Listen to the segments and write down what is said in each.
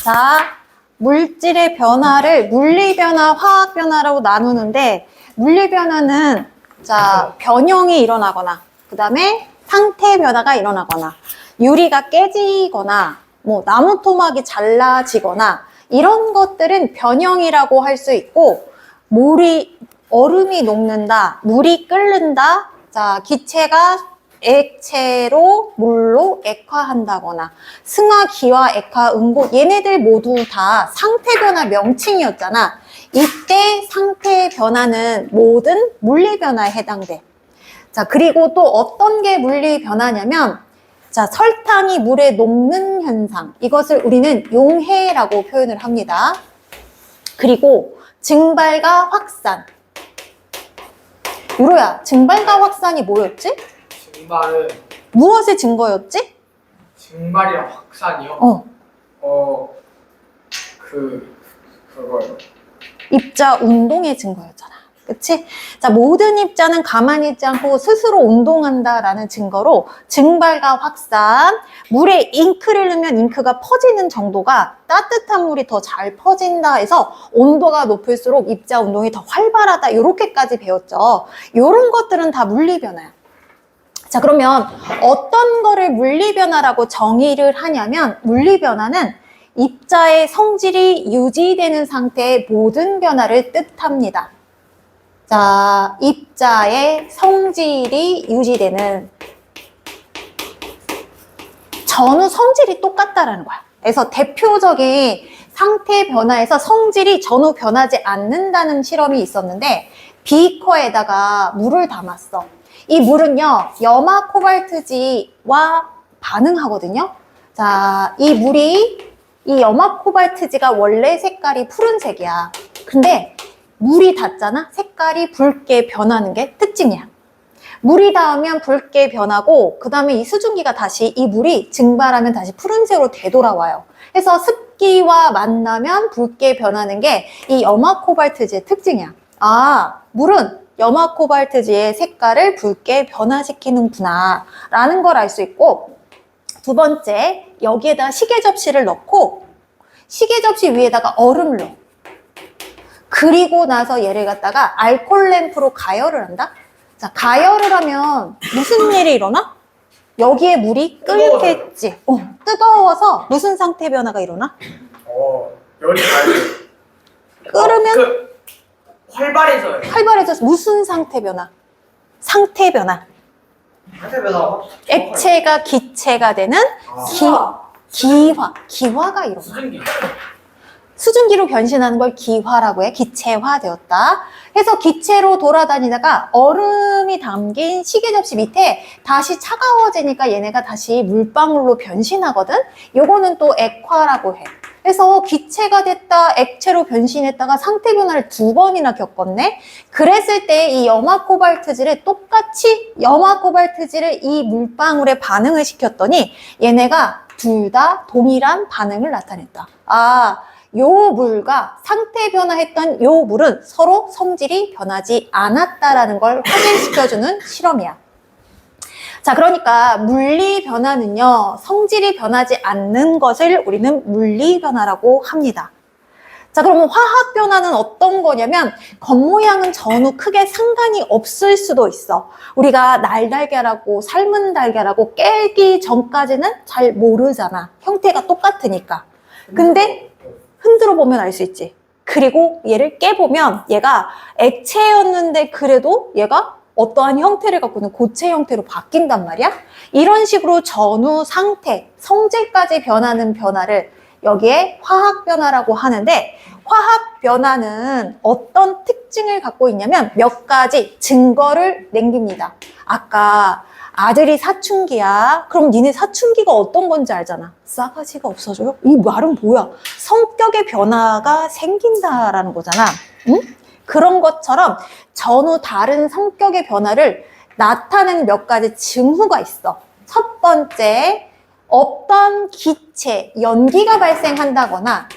자, 물질의 변화를 물리변화, 화학변화라고 나누는데 물리변화는 자, 변형이 일어나거나 그 다음에 상태 변화가 일어나거나 유리가 깨지거나 뭐 나무 토막이 잘라지거나 이런 것들은 변형이라고 할 수 있고 얼음이 녹는다, 물이 끓는다, 자, 기체가 액체로 물로 액화한다거나 승화, 기화, 액화, 응고 얘네들 모두 다 상태 변화 명칭이었잖아. 이때 상태 변화는 모든 물리 변화에 해당돼. 자, 그리고 또 어떤 게 물리 변화냐면 자, 설탕이 물에 녹는 현상. 이것을 우리는 용해라고 표현을 합니다. 그리고 증발과 확산. 유로야, 증발과 확산이 뭐였지? 증발은 무엇의 증거였지? 증발이랑 확산이요? 그거요. 입자 운동의 증거였잖아. 그치? 자, 모든 입자는 가만히 있지 않고 스스로 운동한다라는 증거로 증발과 확산, 물에 잉크를 넣으면 잉크가 퍼지는 정도가 따뜻한 물이 더 잘 퍼진다 해서 온도가 높을수록 입자 운동이 더 활발하다 이렇게까지 배웠죠. 이런 것들은 다 물리변화야. 자, 그러면 어떤 거를 물리변화라고 정의를 하냐면 물리변화는 입자의 성질이 유지되는 상태의 모든 변화를 뜻합니다. 자, 입자의 성질이 유지되는 전후 성질이 똑같다라는 거야. 그래서 대표적인 상태 변화에서 성질이 전후 변하지 않는다는 실험이 있었는데 비커에다가 물을 담았어. 이 물은요, 염화 코발트지와 반응하거든요. 자, 이 염화 코발트지가 원래 색깔이 푸른색이야. 근데 물이 닿잖아? 색깔이 붉게 변하는 게 특징이야. 물이 닿으면 붉게 변하고 그 다음에 이 수증기가 다시 이 물이 증발하면 다시 푸른색으로 되돌아와요. 그래서 습기와 만나면 붉게 변하는 게 이 염화 코발트지의 특징이야. 아, 물은 염화 코발트지의 색깔을 붉게 변화시키는구나 라는 걸 알 수 있고 두 번째, 여기에다 시계 접시를 넣고 시계 접시 위에다가 얼음을 넣어. 그리고 나서 얘를 갖다가 알콜 램프로 가열을 한다? 자, 가열을 하면 무슨 일이 일어나? 여기에 물이 끓겠지. 뜨거워서 무슨 상태 변화가 일어나? 열이 끓으면 활발해져요. 활발해져서 무슨 상태 변화? 상태 변화. 상태 변화. 액체가 기체가 되는 기화가 일어나. 수증기로 변신하는 걸 기화라고 해. 기체화되었다. 해서 기체로 돌아다니다가 얼음이 담긴 시계 접시 밑에 다시 차가워지니까 얘네가 다시 물방울로 변신하거든. 요거는 또 액화라고 해. 그래서 기체가 됐다, 액체로 변신했다가 상태 변화를 2번이나 겪었네. 그랬을 때 이 염화 코발트지를 똑같이 염화 코발트지를 이 물방울에 반응을 시켰더니 얘네가 둘 다 동일한 반응을 나타냈다. 아, 요 물과 상태 변화했던 요 물은 서로 성질이 변하지 않았다라는 걸 확인시켜주는 실험이야. 자, 그러니까 물리 변화는요, 성질이 변하지 않는 것을 우리는 물리 변화라고 합니다. 자, 그러면 화학 변화는 어떤 거냐면 겉모양은 전후 크게 상관이 없을 수도 있어. 우리가 날달걀하고 삶은 달걀하고 깨기 전까지는 잘 모르잖아. 형태가 똑같으니까. 근데 흔들어 보면 알 수 있지. 그리고 얘를 깨보면 얘가 액체였는데 그래도 얘가 어떠한 형태를 갖고는 고체 형태로 바뀐단 말이야. 이런 식으로 전후 상태, 성질까지 변하는 변화를 여기에 화학 변화라고 하는데 화학 변화는 어떤 특징을 갖고 있냐면 몇 가지 증거를 남깁니다. 아까 아들이 사춘기야. 그럼 니네 사춘기가 어떤 건지 알잖아. 싸가지가 없어져요? 이 말은 뭐야? 성격의 변화가 생긴다라는 거잖아. 응? 그런 것처럼 전후 다른 성격의 변화를 나타내는 몇 가지 징후가 있어. 첫 번째, 어떤 기체, 연기가 발생한다거나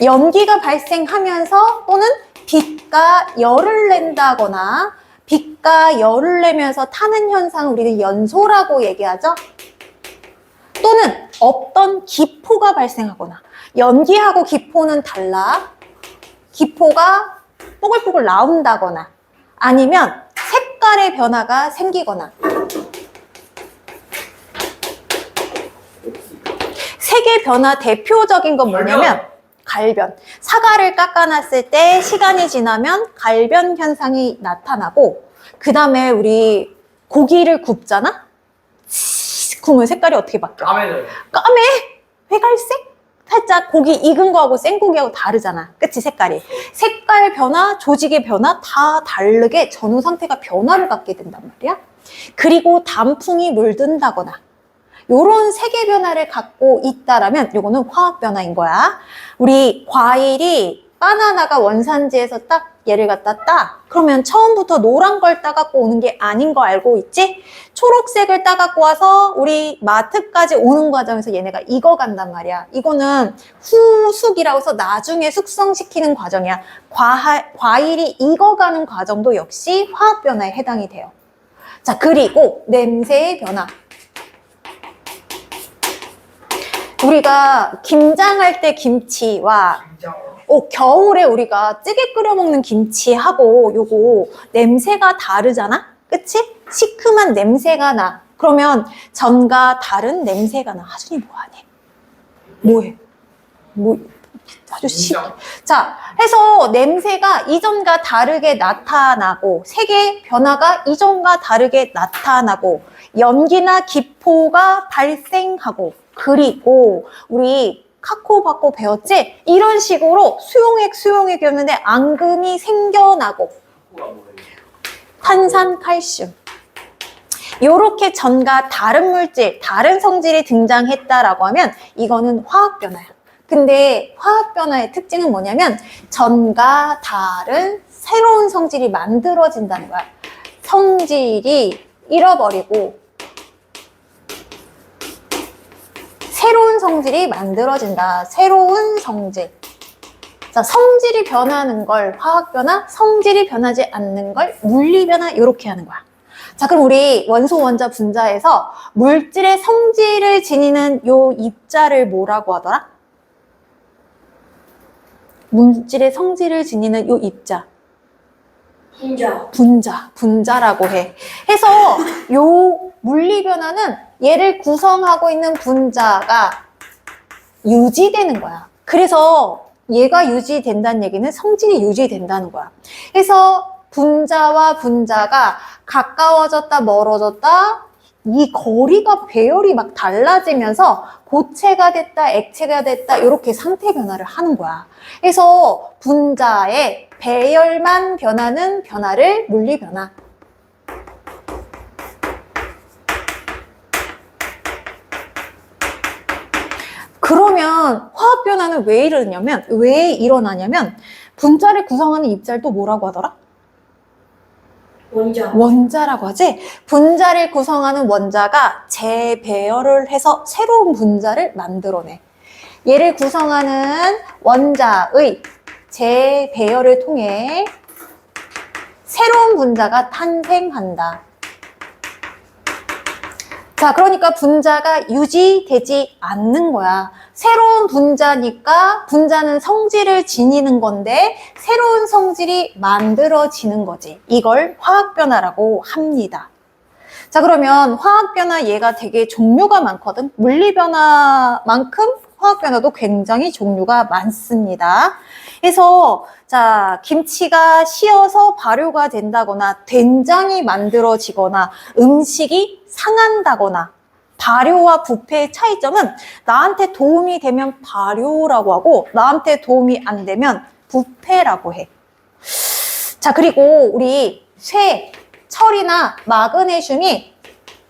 연기가 발생하면서 또는 빛과 열을 낸다거나 빛과 열을 내면서 타는 현상을 우리는 연소라고 얘기하죠. 또는 없던 기포가 발생하거나, 연기하고 기포는 달라. 기포가 뽀글뽀글 나온다거나, 아니면 색깔의 변화가 생기거나. 색의 변화 대표적인 건 뭐냐면 갈변. 사과를 깎아놨을 때 시간이 지나면 갈변 현상이 나타나고, 그 다음에 우리 고기를 굽잖아? 구우면 색깔이 어떻게 바뀌어? 까매져요. 까매? 회갈색? 살짝 고기 익은 거하고 생고기하고 다르잖아. 그치, 색깔이. 색깔 변화, 조직의 변화 다 다르게 전후 상태가 변화를 갖게 된단 말이야. 그리고 단풍이 물든다거나 요런 색의 변화를 갖고 있다라면 요거는 화학 변화인 거야. 우리 과일이 바나나가 원산지에서 딱 얘를 갖다 따. 그러면 처음부터 노란 걸 따갖고 오는 게 아닌 거 알고 있지? 초록색을 따갖고 와서 우리 마트까지 오는 과정에서 얘네가 익어간단 말이야. 이거는 후숙이라고 해서 나중에 숙성시키는 과정이야. 과일이 익어가는 과정도 역시 화학 변화에 해당이 돼요. 자, 그리고 냄새의 변화. 우리가 김장할 때 김치와 겨울에 우리가 찌개 끓여 먹는 김치하고 요거 냄새가 다르잖아? 그치? 시큼한 냄새가 나. 그러면 전과 다른 냄새가 나. 하준이 뭐하니? 뭐해? 아주 자, 해서 냄새가 이전과 다르게 나타나고, 색의 변화가 이전과 다르게 나타나고, 연기나 기포가 발생하고, 그리고 우리 카카오바코 배웠지? 이런 식으로 수용액이었는데 앙금이 생겨나고, 탄산, 칼슘. 요렇게 전과 다른 물질, 다른 성질이 등장했다라고 하면 이거는 화학 변화야. 근데 화학 변화의 특징은 뭐냐면 전과 다른 새로운 성질이 만들어진다는 거야. 성질이 잃어버리고 새로운 성질이 만들어진다. 새로운 성질. 자, 성질이 변하는 걸 화학 변화, 성질이 변하지 않는 걸 물리 변화, 이렇게 하는 거야. 자, 그럼 우리 원소, 원자, 분자에서 물질의 성질을 지니는 요 입자를 뭐라고 하더라? 물질의 성질을 지니는 요 입자. 분자라고 해. 해서 요 물리 변화는 얘를 구성하고 있는 분자가 유지되는 거야. 그래서 얘가 유지된다는 얘기는 성질이 유지된다는 거야. 그래서 분자와 분자가 가까워졌다 멀어졌다, 이 거리가 배열이 막 달라지면서 고체가 됐다 액체가 됐다 이렇게 상태 변화를 하는 거야. 그래서 분자의 배열만 변하는 변화를 물리 변화. 그러면 화학 변화는 왜 일어나냐면 분자를 구성하는 입자를 또 뭐라고 하더라? 원자라고 하지? 분자를 구성하는 원자가 재배열을 해서 새로운 분자를 만들어내. 얘를 구성하는 원자의 재배열을 통해 새로운 분자가 탄생한다. 자, 그러니까 분자가 유지되지 않는 거야. 새로운 분자니까 분자는 성질을 지니는 건데 새로운 성질이 만들어지는 거지. 이걸 화학변화라고 합니다. 자, 그러면 화학변화 얘가 되게 종류가 많거든. 물리변화만큼 화학변화도 굉장히 종류가 많습니다. 그래서 자, 김치가 쉬어서 발효가 된다거나 된장이 만들어지거나 음식이 상한다거나, 발효와 부패의 차이점은 나한테 도움이 되면 발효라고 하고 나한테 도움이 안 되면 부패라고 해. 자, 그리고 우리 쇠, 철이나 마그네슘이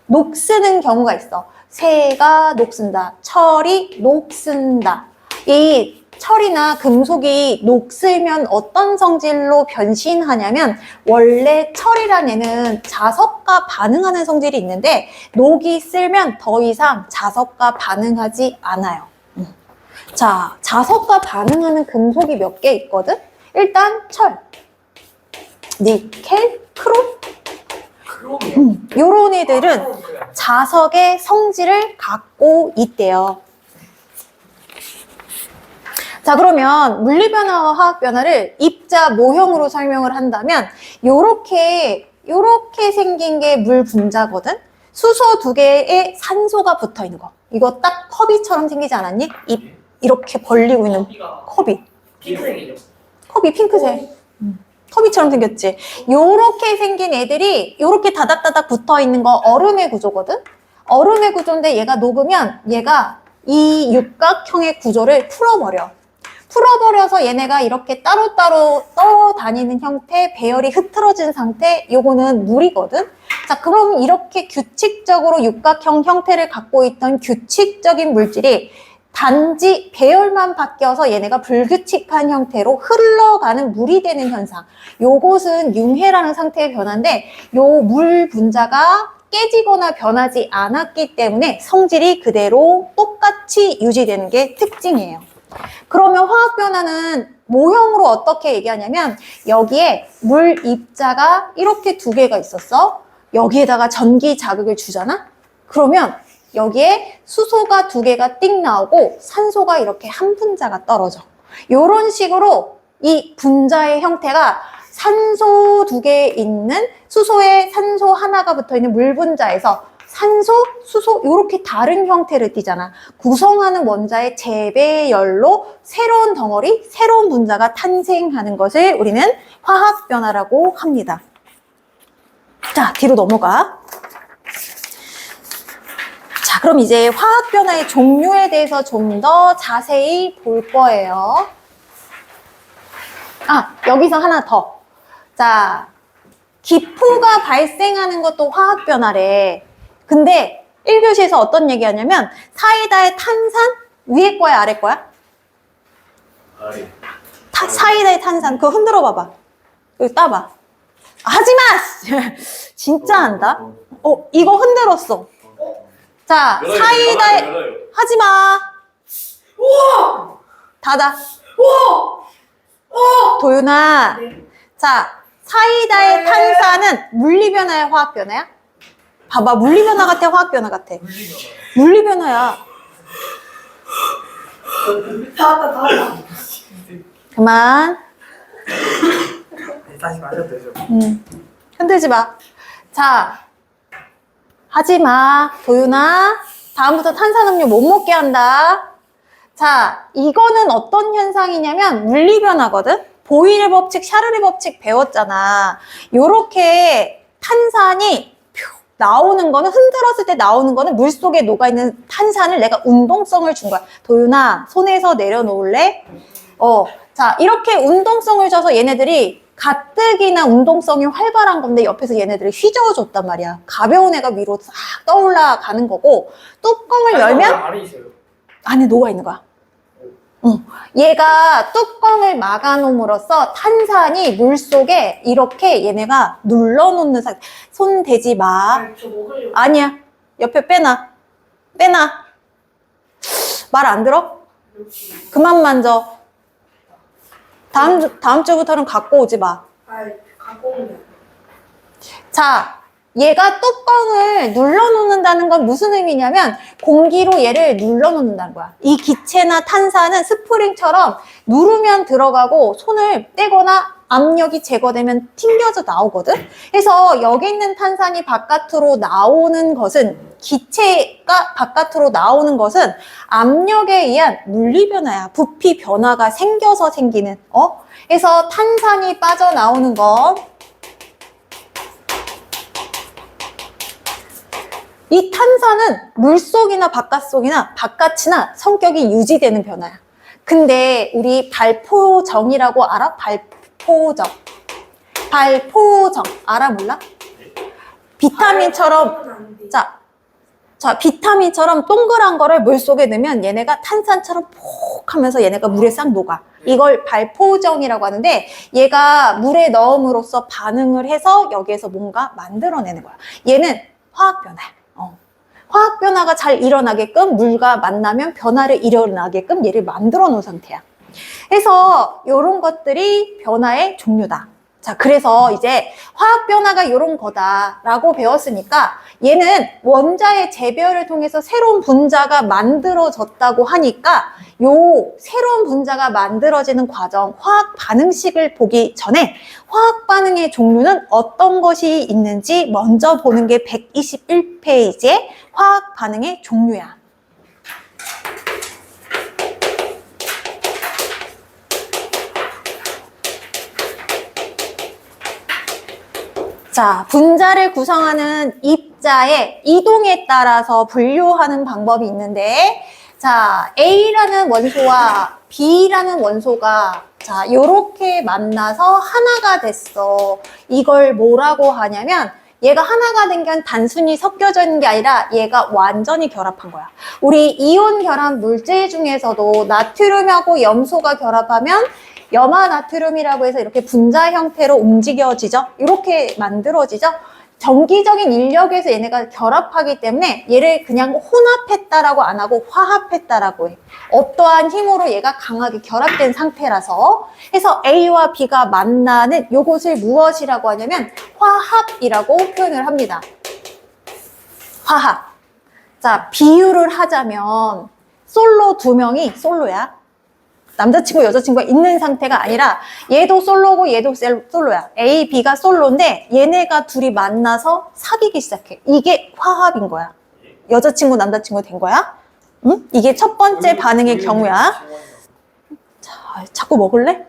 녹쓰는 경우가 있어. 쇠가 녹슨다, 철이 녹슨다. 이 철이나 금속이 녹슬면 어떤 성질로 변신하냐면, 원래 철이란 애는 자석과 반응하는 성질이 있는데 녹이 쓸면 더 이상 자석과 반응하지 않아요. 자, 자석과 반응하는 금속이 몇 개 있거든? 일단 철, 니켈, 크롬. 요런 애들은 자석의 성질을 갖고 있대요. 자, 그러면 물리변화와 화학변화를 입자 모형으로 설명을 한다면 요렇게 생긴 게 물 분자거든? 수소 두 개에 산소가 붙어 있는 거. 이거 딱 컵이처럼 생기지 않았니? 이렇게 벌리고 있는 컵이. 핑크색이죠. 컵이 핑크색. 컵이처럼 생겼지. 요렇게 생긴 애들이 요렇게 다닥다닥 붙어 있는 거 얼음의 구조거든? 얼음의 구조인데 얘가 녹으면 얘가 이 육각형의 구조를 풀어버려서 얘네가 이렇게 따로따로 떠다니는 형태, 배열이 흐트러진 상태, 요거는 물이거든? 자, 그럼 이렇게 규칙적으로 육각형 형태를 갖고 있던 규칙적인 물질이 단지 배열만 바뀌어서 얘네가 불규칙한 형태로 흘러가는 물이 되는 현상. 요것은 융해라는 상태의 변화인데, 요 물 분자가 깨지거나 변하지 않았기 때문에 성질이 그대로 똑같이 유지되는 게 특징이에요. 그러면 화학 변화는 모형으로 어떻게 얘기하냐면 여기에 물 입자가 이렇게 두 개가 있었어. 여기에다가 전기 자극을 주잖아. 그러면 여기에 수소가 두 개가 띵 나오고 산소가 이렇게 한 분자가 떨어져. 이런 식으로 이 분자의 형태가 산소 두 개 있는 수소에 산소 하나가 붙어 있는 물 분자에서 산소, 수소 이렇게 다른 형태를 띠잖아. 구성하는 원자의 재배열로 새로운 덩어리, 새로운 분자가 탄생하는 것을 우리는 화학 변화라고 합니다. 자, 뒤로 넘어가. 자, 그럼 이제 화학 변화의 종류에 대해서 좀 더 자세히 볼 거예요. 아, 여기서 하나 더. 자, 기포가 발생하는 것도 화학 변화래. 근데 1교시에서 어떤 얘기 하냐면 사이다의 탄산 위에 거야 아래 거야? 아래. 사이다의 탄산 그거 흔들어 봐봐. 여기 따봐. 하지마! 진짜 한다. 이거 흔들었어. 자, 사이다의 열어요. 하지마. 우와! 닫아. 우와! 도윤아. 자, 사이다의 탄산은 물리변화야 화학변화야? 봐봐, 물리변화 같아 화학변화 같아? 물리변화야. 다 왔다. 그만. 다시 마셔도 되죠. 흔들지 마. 자, 하지 마. 도윤아. 다음부터 탄산음료 못 먹게 한다. 자, 이거는 어떤 현상이냐면 물리변화거든? 보일의 법칙, 샤르의 법칙 배웠잖아. 요렇게 탄산이 나오는 거는 흔들었을 때 나오는 거는 물속에 녹아있는 탄산을 내가 운동성을 준 거야. 도윤아, 손에서 내려놓을래? 자, 이렇게 운동성을 줘서 얘네들이 가뜩이나 운동성이 활발한 건데 옆에서 얘네들을 휘저어줬단 말이야. 가벼운 애가 위로 싹 떠올라가는 거고 뚜껑을 열면 안에 있어요. 안에 녹아있는 거야. 얘가 뚜껑을 막아놓음으로써 탄산이 물속에 이렇게 얘네가 눌러놓는 상태. 손 대지 마. 저 먹으려고. 아니야. 옆에 빼놔. 말 안 들어? 그만 만져. 다음 주부터는 갖고 오지 마. 갖고 오면. 자, 얘가 뚜껑을 눌러놓는다는 건 무슨 의미냐면 공기로 얘를 눌러놓는다는 거야. 이 기체나 탄산은 스프링처럼 누르면 들어가고 손을 떼거나 압력이 제거되면 튕겨져 나오거든. 그래서 여기 있는 탄산이 바깥으로 나오는 것은 기체가 바깥으로 나오는 것은 압력에 의한 물리변화야. 부피 변화가 생겨서 생기는 그래서 탄산이 빠져나오는 건 이 탄산은 물속이나 바깥이나 성격이 유지되는 변화야. 근데 우리 발포정이라고 알아? 발포정 알아 몰라? 비타민처럼 자, 비타민처럼 동그란 거를 물속에 넣으면 얘네가 탄산처럼 폭 하면서 얘네가 물에 싹 녹아. 이걸 발포정이라고 하는데 얘가 물에 넣음으로써 반응을 해서 여기에서 뭔가 만들어내는 거야. 얘는 화학변화야. 화학변화가 잘 일어나게끔 물과 만나면 변화를 일어나게끔 얘를 만들어 놓은 상태야. 그래서 이런 것들이 변화의 종류다. 자, 그래서 이제 화학 변화가 이런 거다라고 배웠으니까 얘는 원자의 재배열을 통해서 새로운 분자가 만들어졌다고 하니까 요 새로운 분자가 만들어지는 과정, 화학 반응식을 보기 전에 화학 반응의 종류는 어떤 것이 있는지 먼저 보는 게 121페이지의 화학 반응의 종류야. 자, 분자를 구성하는 입자의 이동에 따라서 분류하는 방법이 있는데, 자, A라는 원소와 B라는 원소가 자, 요렇게 만나서 하나가 됐어. 이걸 뭐라고 하냐면 얘가 하나가 된 게 단순히 섞여져 있는 게 아니라 얘가 완전히 결합한 거야. 우리 이온 결합 물질 중에서도 나트륨하고 염소가 결합하면 염화나트륨이라고 해서 이렇게 분자 형태로 움직여지죠. 이렇게 만들어지죠. 전기적인 인력에서 얘네가 결합하기 때문에 얘를 그냥 혼합했다라고 안 하고 화합했다라고 해. 어떠한 힘으로 얘가 강하게 결합된 상태라서. 해서 A와 B가 만나는 요것을 무엇이라고 하냐면 화합이라고 표현을 합니다. 화합. 자, 비유를 하자면 솔로 두 명이 솔로야. 남자친구, 여자친구가 있는 상태가 아니라 얘도 솔로고 얘도 솔로야. A, B가 솔로인데 얘네가 둘이 만나서 사귀기 시작해. 이게 화합인 거야. 여자친구, 남자친구 된 거야. 응? 이게 첫 번째 반응의 경우야. 자, 자꾸 먹을래?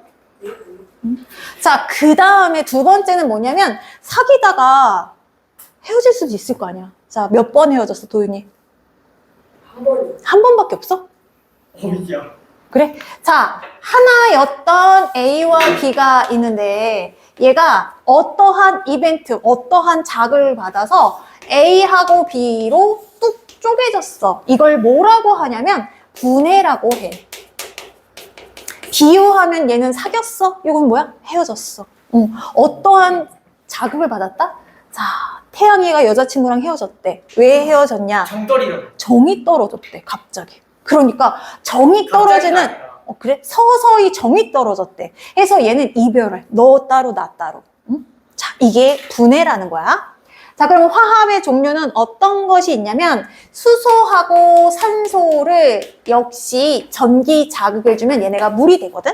응? 자, 그 다음에 두 번째는 뭐냐면 사귀다가 헤어질 수도 있을 거 아니야. 자, 몇 번 헤어졌어, 도윤이? 한 번이요. 한 번밖에 없어? 어이야. 그래? 자, 하나였던 A와 B가 있는데 얘가 어떠한 이벤트, 어떠한 자극을 받아서 A하고 B로 뚝 쪼개졌어. 이걸 뭐라고 하냐면 분해라고 해. 비유하면 얘는 사귀었어? 이건 뭐야? 헤어졌어. 어떠한 자극을 받았다? 자, 태양이가 여자친구랑 헤어졌대. 왜 헤어졌냐? 정떨이라고. 정이 떨어졌대, 갑자기. 그러니까 정이 떨어지는, 그래? 서서히 정이 떨어졌대. 해서 얘는 이별을. 너 따로, 나 따로. 응? 자, 이게 분해라는 거야. 자, 그럼 화합의 종류는 어떤 것이 있냐면 수소하고 산소를 역시 전기 자극을 주면 얘네가 물이 되거든?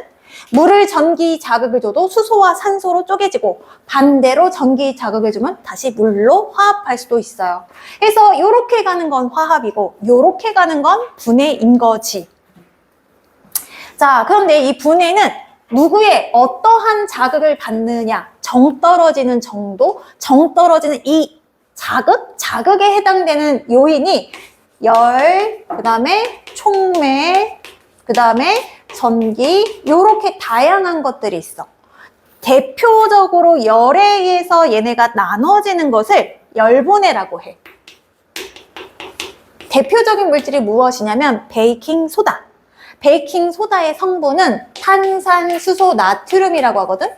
물을 전기 자극을 줘도 수소와 산소로 쪼개지고 반대로 전기 자극을 주면 다시 물로 화합할 수도 있어요. 그래서 이렇게 가는 건 화합이고 이렇게 가는 건 분해인 거지. 자, 그런데 이 분해는 누구의 어떠한 자극을 받느냐, 정 떨어지는 정도, 정 떨어지는 이 자극에 해당되는 요인이 열, 그 다음에 촉매, 그 다음에 전기, 이렇게 다양한 것들이 있어. 대표적으로 열에 의해서 얘네가 나눠지는 것을 열분해라고 해. 대표적인 물질이 무엇이냐면 베이킹소다. 베이킹소다의 성분은 탄산수소 나트륨이라고 하거든.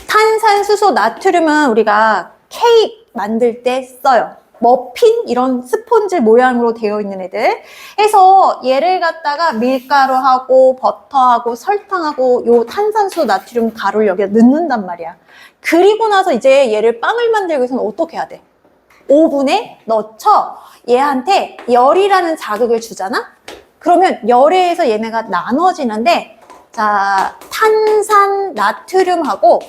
탄산수소 나트륨은 우리가 케이크 만들 때 써요. 머핀 이런 스폰지 모양으로 되어 있는 애들. 해서 얘를 갖다가 밀가루하고 버터하고 설탕하고 요 탄산수소 나트륨 가루를 여기다 넣는단 말이야. 그리고 나서 이제 얘를 빵을 만들기 위해서는 어떻게 해야 돼? 오븐에 넣쳐 얘한테 열이라는 자극을 주잖아? 그러면 열에 의해서 얘네가 나눠지는데, 자, 탄산 나트륨하고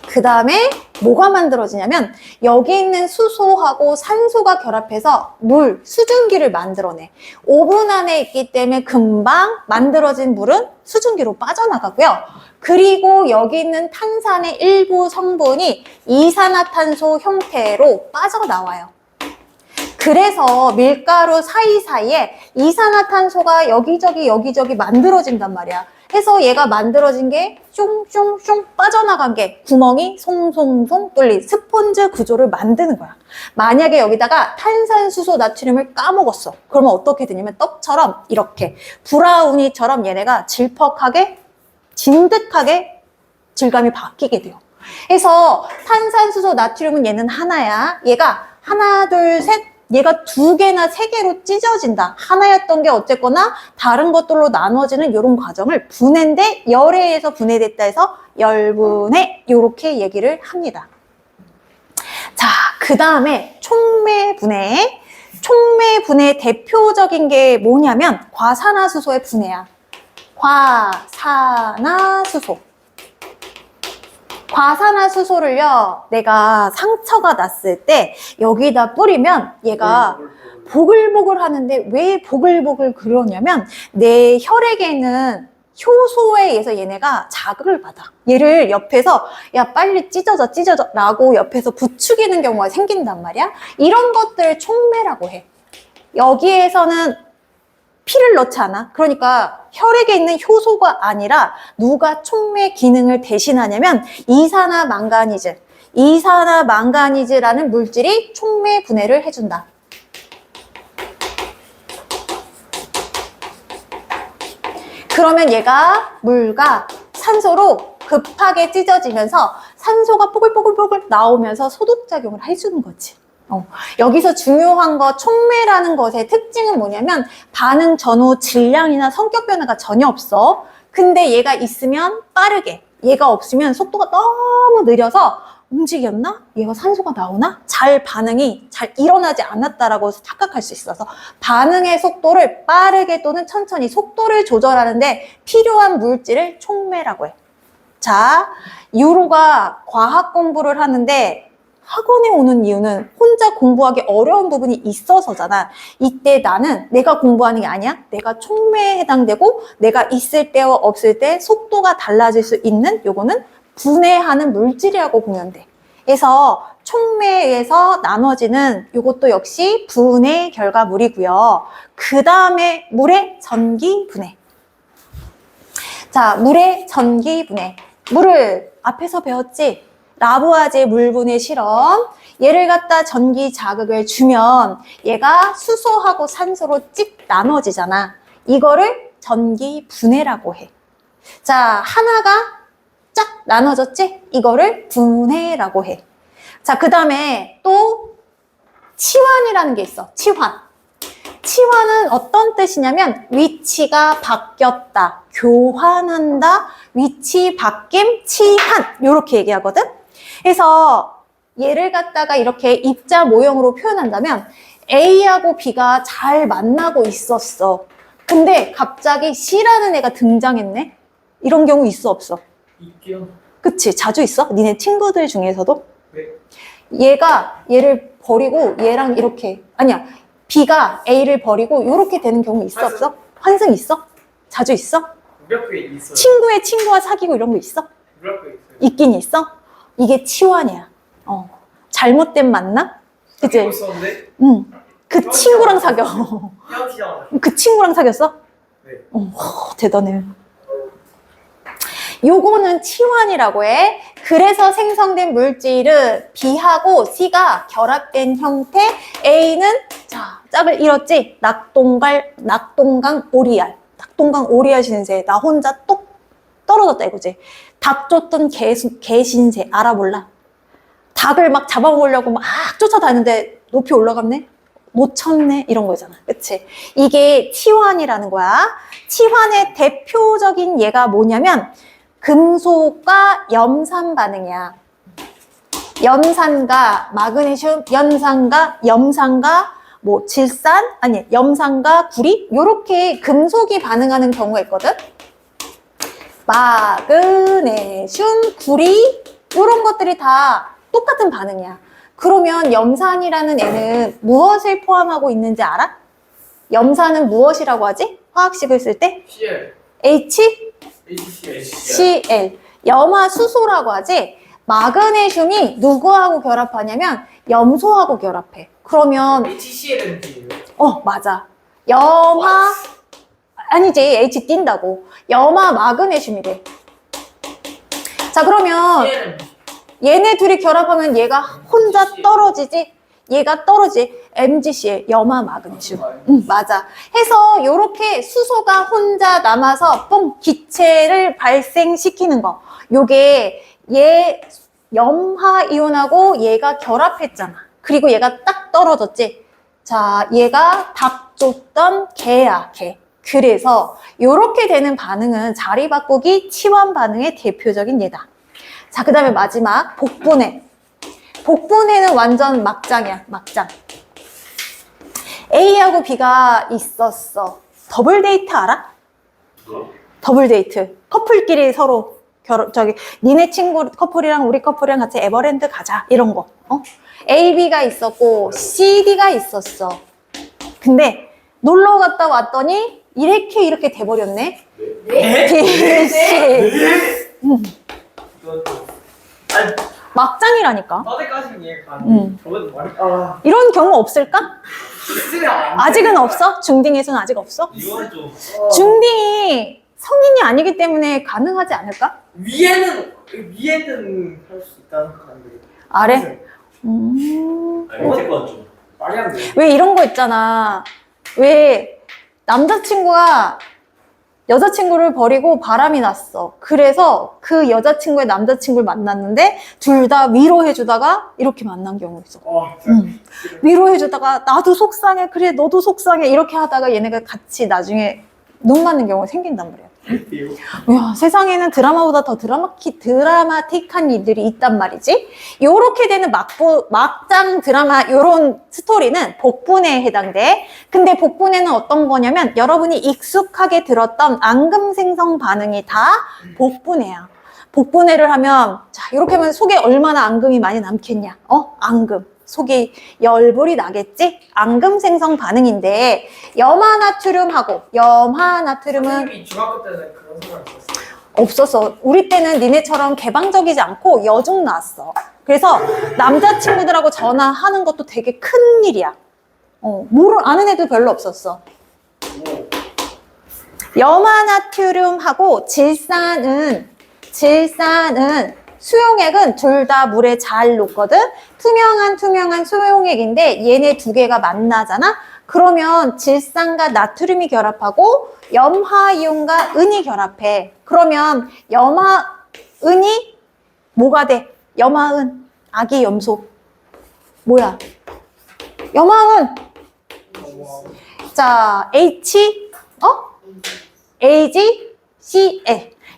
그 다음에 뭐가 만들어지냐면 여기 있는 수소하고 산소가 결합해서 물, 수증기를 만들어내. 오븐 안에 있기 때문에 금방 만들어진 물은 수증기로 빠져나가고요. 그리고 여기 있는 탄산의 일부 성분이 이산화탄소 형태로 빠져나와요. 그래서 밀가루 사이사이에 이산화탄소가 여기저기 만들어진단 말이야. 해서 얘가 만들어진 게 숑숑숑 빠져나간 게 구멍이 송송송 뚫린 스폰지 구조를 만드는 거야. 만약에 여기다가 탄산수소 나트륨을 까먹었어. 그러면 어떻게 되냐면 떡처럼 이렇게 브라우니처럼 얘네가 질퍽하게 진득하게 질감이 바뀌게 돼요. 그래서 탄산수소 나트륨은 얘는 하나야. 얘가 하나, 둘, 셋, 얘가 2개나 3개로 찢어진다. 하나였던 게 어쨌거나 다른 것들로 나눠지는 이런 과정을 분해인데 열애에서 분해됐다 해서 열분해 이렇게 얘기를 합니다. 자, 그 다음에 촉매분해. 촉매분해 대표적인 게 뭐냐면 과산화수소의 분해야. 과산화수소. 과산화수소를요, 내가 상처가 났을 때 여기다 뿌리면 얘가 보글보글 하는데 왜 보글보글 그러냐면 내 혈액에 있는 효소에 의해서 얘네가 자극을 받아. 얘를 옆에서 야 빨리 찢어져 라고 옆에서 부추기는 경우가 생긴단 말이야. 이런 것들 촉매라고 해. 여기에서는 피를 넣지 않아. 그러니까 혈액에 있는 효소가 아니라 누가 촉매 기능을 대신하냐면 이산화망가니즈라는 물질이 촉매 분해를 해준다. 그러면 얘가 물과 산소로 급하게 찢어지면서 산소가 뽀글뽀글뽀글 나오면서 소독작용을 해주는 거지. 여기서 중요한 거 촉매라는 것의 특징은 뭐냐면 반응 전후 질량이나 성격 변화가 전혀 없어. 근데 얘가 있으면 빠르게, 얘가 없으면 속도가 너무 느려서 움직였나? 얘가 산소가 나오나? 반응이 잘 일어나지 않았다라고 착각할 수 있어서 반응의 속도를 빠르게 또는 천천히 속도를 조절하는데 필요한 물질을 촉매라고 해. 자, 유로가 과학 공부를 하는데 학원에 오는 이유는 혼자 공부하기 어려운 부분이 있어서잖아. 이때 나는 내가 공부하는 게 아니야. 내가 촉매에 해당되고 내가 있을 때와 없을 때 속도가 달라질 수 있는 요거는 분해하는 물질이라고 보면 돼. 그래서 촉매에서 나눠지는 요것도 역시 분해 결과물이고요. 그 다음에 물의 전기 분해. 자, 물의 전기 분해. 물을 앞에서 배웠지? 라부아제 물분해 실험. 얘를 갖다 전기 자극을 주면 얘가 수소하고 산소로 찍 나눠지잖아. 이거를 전기 분해라고 해. 자, 하나가 쫙 나눠졌지? 이거를 분해라고 해. 자, 그 다음에 또 치환이라는 게 있어. 치환은 어떤 뜻이냐면 위치가 바뀌었다, 교환한다, 위치 바뀜, 치환 이렇게 얘기하거든. 그래서 얘를 갖다가 이렇게 입자 모형으로 표현한다면 A하고 B가 잘 만나고 있었어. 근데 갑자기 C라는 애가 등장했네. 이런 경우 있어 없어? 있기요. 그치? 자주 있어? 니네 친구들 중에서도? 네. 얘가 얘를 버리고 얘랑 이렇게, 아니야, B가 A를 버리고 이렇게 되는 경우 있어 없어? 환승 있어? 자주 있어? 몇 개 있어요. 친구의 친구와 사귀고 이런 거 있어? 몇 개 있어요. 있긴 있어? 이게 치환이야. 잘못된 만남? 그치? 있었는데 응. 그 친구랑 사겨. 헤어지자마자. 그 친구랑 사귀었어? 네. 대단해. 요거는 치환이라고 해. 그래서 생성된 물질은 B하고 C가 결합된 형태. A는 자, 짝을 잃었지? 낙동강 오리알 신세. 나 혼자 똑 떨어졌다 이거지. 닭 쫓던 개신세. 알아 몰라? 닭을 막 잡아먹으려고 막 쫓아다니는데 높이 올라갔네? 못 쳤네? 이런 거잖아. 그치? 이게 치환이라는 거야. 치환의 대표적인 예가 뭐냐면 금속과 염산 반응이야. 염산과 마그네슘, 염산과 뭐 질산, 아니 염산과 구리 요렇게 금속이 반응하는 경우가 있거든. 마그네슘, 구리 요런 것들이 다 똑같은 반응이야. 그러면 염산이라는 애는 무엇을 포함하고 있는지 알아? 염산은 무엇이라고 하지? 화학식을 쓸 때? CL. HCl. 염화수소라고 하지? 마그네슘이 누구하고 결합하냐면 염소하고 결합해. 그러면 HCL은 뭐예요? 맞아. 아니지, H 띈다고. 염화 마그네슘이래. 자, 그러면 CL은 얘네 둘이 결합하면 얘가 혼자 떨어지지? 얘가 떨어지. MgCl, 염화 마그네슘. 맞아. 해서 요렇게 수소가 혼자 남아서 기체를 발생시키는 거. 요게 얘 염화 이온하고 얘가 결합했잖아. 그리고 얘가 딱 떨어졌지. 자, 얘가 밥 줬던 개야, 개. 그래서 이렇게 되는 반응은 자리 바꾸기 치환 반응의 대표적인 예다. 자, 그 다음에 마지막 복분해. 복분해는 완전 막장이야, 막장. A하고 B가 있었어. 더블 데이트 알아? 더블 데이트. 커플끼리 서로 니네 친구 커플이랑 우리 커플이랑 같이 에버랜드 가자 이런 거. A, B가 있었고 C, D가 있었어. 근데 놀러 갔다 왔더니 이렇게 돼버렸네. 네? B, C. 이건 아니 막장이라니까. 어디까지는 이해가 안 돼. 저건 말이 이런 경우 없을까? 있으면 안 돼. 아직은 없어? 중딩에서는 아직 없어? 이건 좀 중딩이 성인이 아니기 때문에 가능하지 않을까? 위에는 할 수 있다는 거 아니에요? 아래? 아니 밑에 건 좀. 말이 안 돼. 왜 이런 거 있잖아. 왜 남자친구가 여자친구를 버리고 바람이 났어. 그래서 그 여자친구의 남자친구를 만났는데 둘 다 위로해주다가 이렇게 만난 경우 있어. 진짜. 위로해주다가 나도 속상해. 그래 너도 속상해. 이렇게 하다가 얘네가 같이 나중에 눈 맞는 경우가 생긴단 말이야. 야, 세상에는 드라마보다 더 드라마틱한 일들이 있단 말이지. 요렇게 되는 막장 드라마 요런 스토리는 복분해에 해당돼. 근데 복분해는 어떤 거냐면 여러분이 익숙하게 들었던 앙금생성 반응이 다 복분해야. 복분해를 하면 자 이렇게 하면 속에 얼마나 앙금이 많이 남겠냐. 앙금. 속이 열불이 나겠지? 앙금 생성 반응인데 염화나트륨은 선생님이 중학교 때는 그런 사람 있었어요. 없었어. 우리 때는 니네처럼 개방적이지 않고 여중 나왔어. 그래서 남자친구들하고 전화하는 것도 되게 큰 일이야. 아는 애도 별로 없었어. 염화나트륨하고 질산은 수용액은 둘 다 물에 잘 녹거든. 투명한 수용액인데 얘네 두 개가 만나잖아. 그러면 질산과 나트륨이 결합하고 염화이온과 은이 결합해. 그러면 염화은이 뭐가 돼? 염화은 아기 염소 뭐야? 염화은 자 AgCl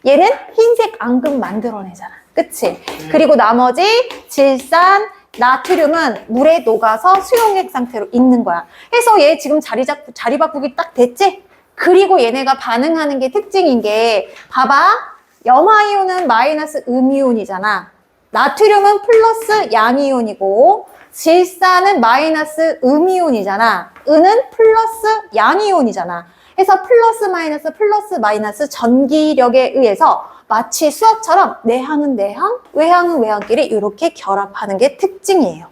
얘는 흰색 앙금 만들어내잖아. 그치? 그리고 나머지 질산, 나트륨은 물에 녹아서 수용액 상태로 있는 거야. 해서 얘 지금 자리 바꾸기 딱 됐지? 그리고 얘네가 반응하는 게 특징인 게 봐봐. 염화이온은 마이너스 음이온이잖아. 나트륨은 플러스 양이온이고 질산은 마이너스 음이온이잖아. 은은 플러스 양이온이잖아. 해서 플러스 마이너스 전기력에 의해서 마치 수학처럼 내항은 내항, 외항은 외항끼리 이렇게 결합하는 게 특징이에요.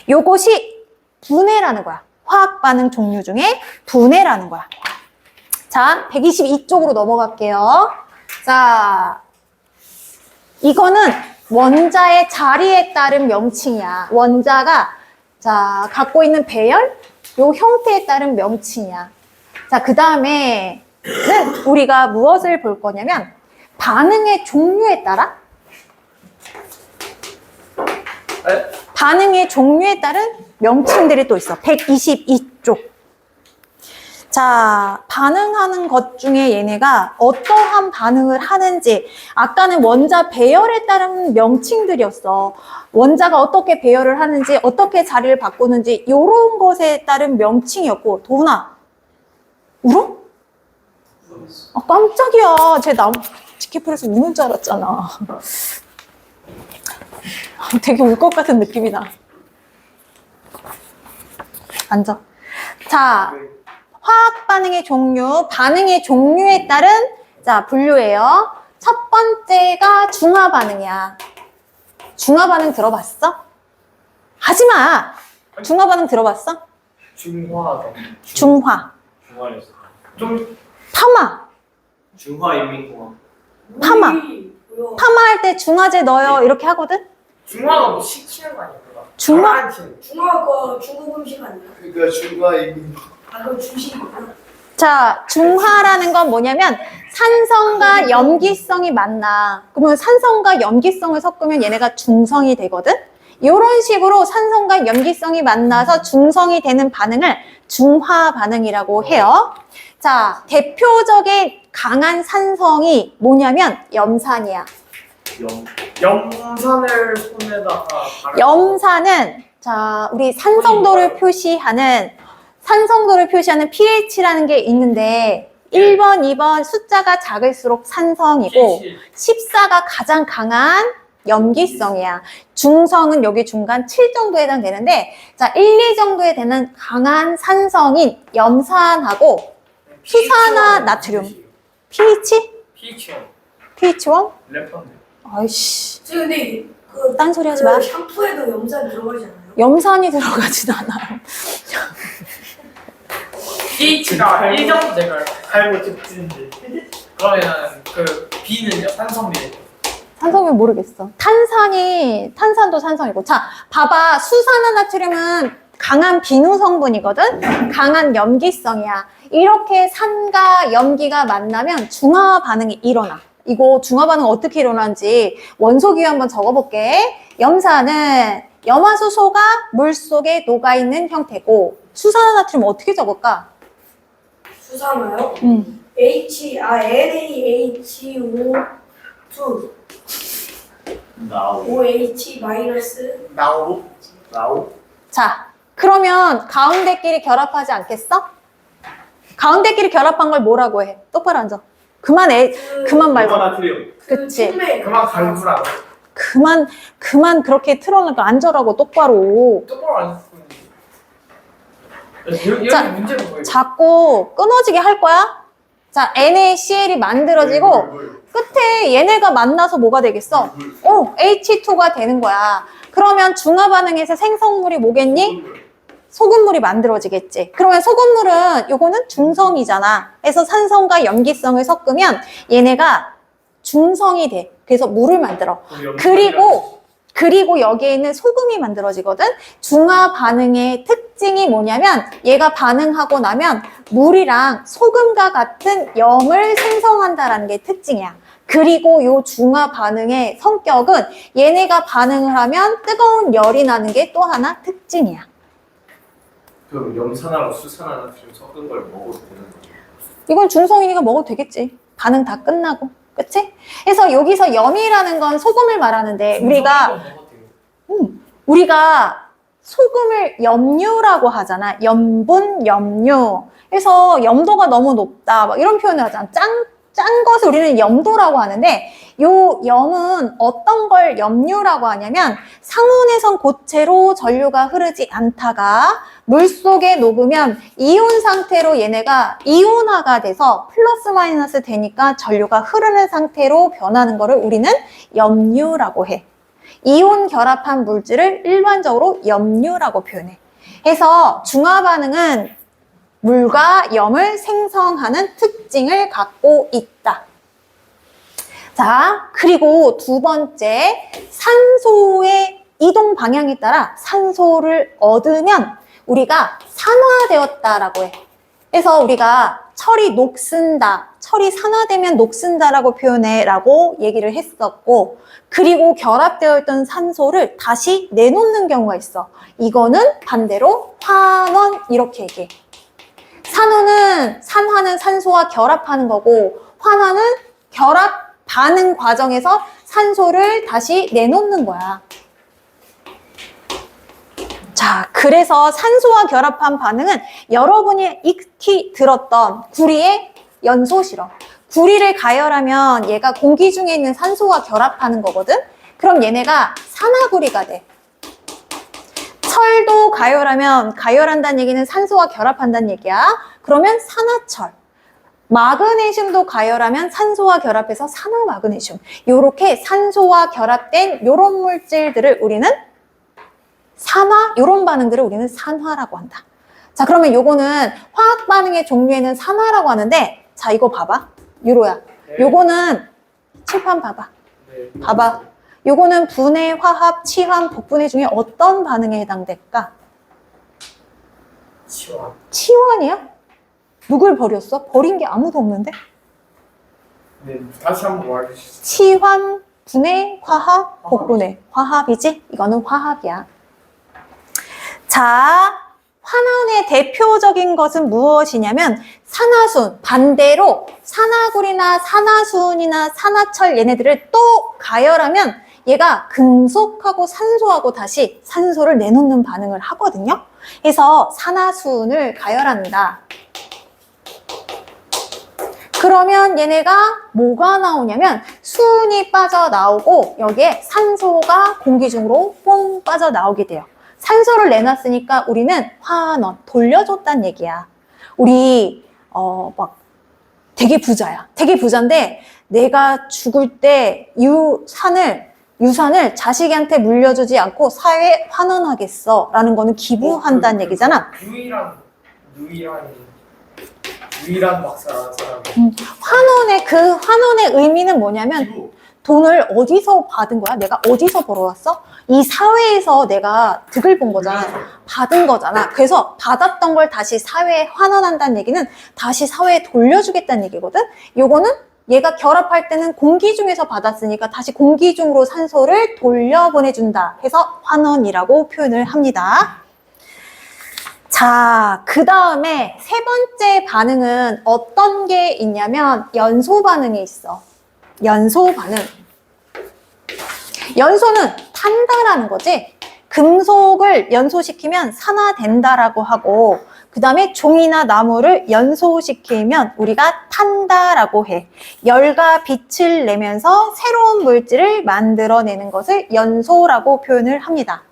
요것이 분해라는 거야. 화학 반응 종류 중에 분해라는 거야. 자, 122쪽으로 넘어갈게요. 자, 이거는 원자의 자리에 따른 명칭이야. 원자가 갖고 있는 배열, 요 형태에 따른 명칭이야. 자, 그 다음에는 우리가 무엇을 볼 거냐면 반응의 종류에 따라 반응의 종류에 따른 명칭들이 또 있어. 122쪽. 자, 반응하는 것 중에 얘네가 어떠한 반응을 하는지 아까는 원자 배열에 따른 명칭들이었어. 원자가 어떻게 배열을 하는지 어떻게 자리를 바꾸는지 이런 것에 따른 명칭이었고 도훈아 울어? 깜짝이야. 쟤 지키프에서 우는 줄 알았잖아. 되게 울 것 같은 느낌이 나. 앉아. 자, 화학 반응의 종류, 반응의 종류에 따른 분류예요. 첫 번째가 중화 반응이야. 중화 반응 들어봤어? 하지마. 중화 반응 들어봤어? 중화가 중화. 중화였어. 좀 파마. 중화인민공화. 파마. 파마할 때 중화제 넣어요. 이렇게 하거든? 중화가 뭐 시키는 거 아니야? 그거? 중화? 안 시키는 중화가 중국 음식 아니야? 그러니까 중화인민. 그럼 중식이구나. 자, 중화라는 건 뭐냐면 산성과 염기성이 만나. 그러면 산성과 염기성을 섞으면 얘네가 중성이 되거든? 이런 식으로 산성과 염기성이 만나서 중성이 되는 반응을 중화 반응이라고 해요. 자, 대표적인 강한 산성이 뭐냐면 염산이야. 염산을 손에다가 염산은 자, 우리 산성도를 표시하는 pH라는 게 있는데 1번, 2번 숫자가 작을수록 산성이고 14가 가장 강한 염기성이야. 중성은 여기 중간 7 정도에 해당되는데 자, 1, 2 정도에 되는 강한 산성인 염산하고 수산화 나트륨 pH? pH1? 래퍼인데. 아이씨, 지금 근데 그 딴소리 하지 마. 샴푸에도 염산 들어가지 않아요? 염산이 들어가진 않아요. pH가 1 정도 될까요? 알고 싶은데. 그러면 그 B는요? 산성비. 산성을 모르겠어. 탄산도 산성이고. 자, 봐봐. 수산화나트륨은 강한 비누 성분이거든? 강한 염기성이야. 이렇게 산과 염기가 만나면 중화 반응이 일어나. 이거 중화 반응 어떻게 일어나는지 원소 기호 한번 적어볼게. 염산은 염화수소가 물속에 녹아있는 형태고, 수산화나트륨 어떻게 적을까? 수산화요? NaHO2 나오. OH 마이너스 나오. 자, 그러면 가운데끼리 결합하지 않겠어? 가운데끼리 결합한 걸 뭐라고 해? 똑바로 앉아. 그만 말고. 나트륨. 그치. 그만 갈구라고. 그만 그렇게 틀어놓고 앉으라고 똑바로. 똑바로 안 쓰고. 여기 자, 문제는 뭐예요? 자꾸 끊어지게 할 거야? 자, NaCl이 만들어지고 끝에 얘네가 만나서 뭐가 되겠어? H2가 되는 거야. 그러면 중화 반응에서 생성물이 뭐겠니? 소금물이 만들어지겠지. 그러면 소금물은 요거는 중성이잖아. 그래서 산성과 염기성을 섞으면 얘네가 중성이 돼. 그래서 물을 만들어. 그리고 여기에 있는 소금이 만들어지거든. 중화 반응의 특징이 뭐냐면 얘가 반응하고 나면 물이랑 소금과 같은 염을 생성한다라는 게 특징이야. 그리고 요 중화 반응의 성격은 얘네가 반응을 하면 뜨거운 열이 나는 게 또 하나 특징이야. 그럼 염산하고 수산화나트륨 섞은 걸 먹어도 되는 거예요? 이건 중성이니까 먹어도 되겠지. 반응 다 끝나고. 그치? 그래서 여기서 염이라는 건 소금을 말하는데 우리가 소금을 염류라고 하잖아. 염분, 염류. 그래서 염도가 너무 높다. 막 이런 표현을 하잖아. 짠 것을 우리는 염도라고 하는데 요 염은 어떤 걸 염류라고 하냐면 상온에선 고체로 전류가 흐르지 않다가 물속에 녹으면 이온 상태로 얘네가 이온화가 돼서 플러스 마이너스 되니까 전류가 흐르는 상태로 변하는 거를 우리는 염류라고 해. 이온 결합한 물질을 일반적으로 염류라고 표현해. 해서 중화 반응은 물과 염을 생성하는 특징을 갖고 있다. 자, 그리고 두 번째, 산소의 이동 방향에 따라 산소를 얻으면 우리가 산화되었다라고 해. 그래서 우리가 철이 녹슨다, 철이 산화되면 녹슨다라고 표현해 라고 얘기를 했었고, 그리고 결합되어 있던 산소를 다시 내놓는 경우가 있어. 이거는 반대로 환원 이렇게 얘기해. 산화는 산소와 결합하는 거고 환화는 결합 반응 과정에서 산소를 다시 내놓는 거야. 자, 그래서 산소와 결합한 반응은 여러분이 익히 들었던 구리의 연소 실험. 구리를 가열하면 얘가 공기 중에 있는 산소와 결합하는 거거든. 그럼 얘네가 산화구리가 돼. 철도 가열한다는 얘기는 산소와 결합한다는 얘기야. 그러면 산화철. 마그네슘도 가열하면 산소와 결합해서 산화마그네슘. 요렇게 산소와 결합된 요런 물질들을 우리는 요런 반응들을 우리는 산화라고 한다. 자, 그러면 요거는 화학 반응의 종류에는 산화라고 하는데, 자, 이거 봐봐. 유로야. 요거는 칠판 봐봐. 봐봐. 요거는 분해, 화합, 치환, 복분해 중에 어떤 반응에 해당될까? 치환이야? 누굴 버렸어? 버린 게 아무도 없는데? 네, 다시 한번 말해주시죠. 치환, 분해, 화합, 복분해. 화합이지? 이거는 화합이야. 자, 환원의 대표적인 것은 무엇이냐면 산화순, 반대로 산화구리나 산화순이나 산화철 얘네들을 또 가열하면 얘가 금속하고 산소하고 다시 산소를 내놓는 반응을 하거든요. 그래서 산화순을 가열한다. 그러면 얘네가 뭐가 나오냐면 수은이 빠져나오고 여기에 산소가 공기 중으로 뽕 빠져나오게 돼요. 산소를 내놨으니까 우리는 환원, 돌려줬단 얘기야. 우리 막 되게 부자야. 되게 부자인데 내가 죽을 때 유산을 자식한테 물려주지 않고 사회에 환원하겠어 라는 거는 기부한다는 얘기잖아. 유일한 박사라는 사람이 환원의 의미는 뭐냐면 기부. 돈을 어디서 받은 거야? 내가 어디서 벌어왔어? 이 사회에서 내가 득을 본 거잖아. 받은 거잖아. 그래서 받았던 걸 다시 사회에 환원한다는 얘기는 다시 사회에 돌려주겠다는 얘기거든. 요거는 얘가 결합할 때는 공기 중에서 받았으니까 다시 공기 중으로 산소를 돌려보내준다 해서 환원이라고 표현을 합니다. 자, 그 다음에 세 번째 반응은 어떤 게 있냐면 연소 반응이 있어. 연소 반응. 연소는 탄다라는 거지. 금속을 연소시키면 산화된다라고 하고, 그 다음에 종이나 나무를 연소시키면 우리가 탄다라고 해. 열과 빛을 내면서 새로운 물질을 만들어내는 것을 연소라고 표현을 합니다.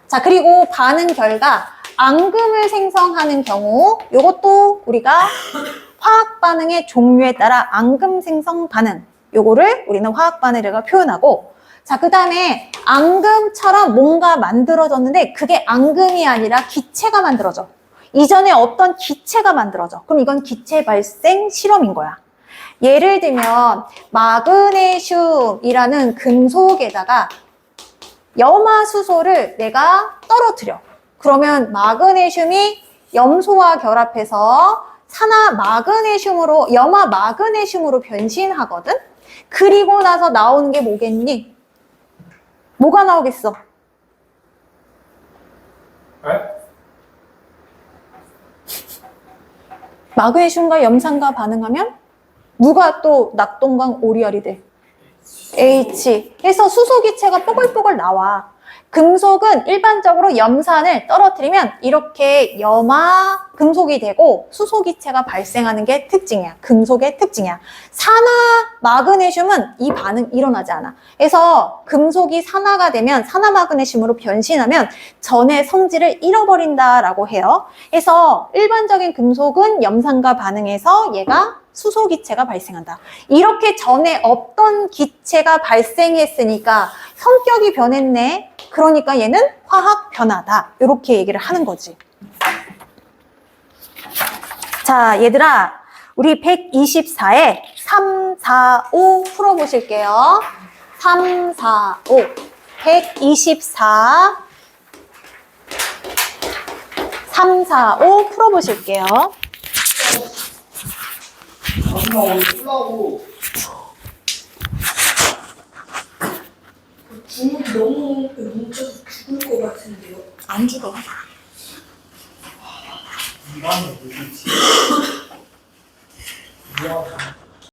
자, 그리고 반응 결과 앙금을 생성하는 경우, 이것도 우리가 화학 반응의 종류에 따라 앙금 생성 반응, 요거를 우리는 화학 반응이라고 표현하고, 자, 그 다음에 앙금처럼 뭔가 만들어졌는데 그게 앙금이 아니라 기체가 만들어져. 이전에 어떤 기체가 만들어져. 그럼 이건 기체 발생 실험인 거야. 예를 들면 마그네슘이라는 금속에다가 염화수소를 내가 떨어뜨려. 그러면 마그네슘이 염소와 결합해서 염화 마그네슘으로 변신하거든? 그리고 나서 나오는 게 뭐겠니? 뭐가 나오겠어? 마그네슘과 염산과 반응하면 누가 또 낙동강 오리알이 돼? H. 그래서 수소기체가 뽀글뽀글 나와. 금속은 일반적으로 염산을 떨어뜨리면 이렇게 염화 금속이 되고 수소기체가 발생하는 게 특징이야. 금속의 특징이야. 산화 마그네슘은 이 반응 일어나지 않아. 그래서 금속이 산화가 되면 산화 마그네슘으로 변신하면 전의 성질을 잃어버린다라고 해요. 그래서 일반적인 금속은 염산과 반응해서 얘가 수소기체가 발생한다. 이렇게 전에 없던 기체가 발생했으니까 성격이 변했네. 그러니까 얘는 화학 변화다. 이렇게 얘기를 하는 거지. 자, 얘들아, 우리 124에 3, 4, 5 풀어보실게요. 3, 4, 5. 124. 3, 4, 5 풀어보실게요. 주먹이 너무 뭉쳐서 죽을 것 같은데요. 안 죽어. 이거는 뭐지? 미안하다.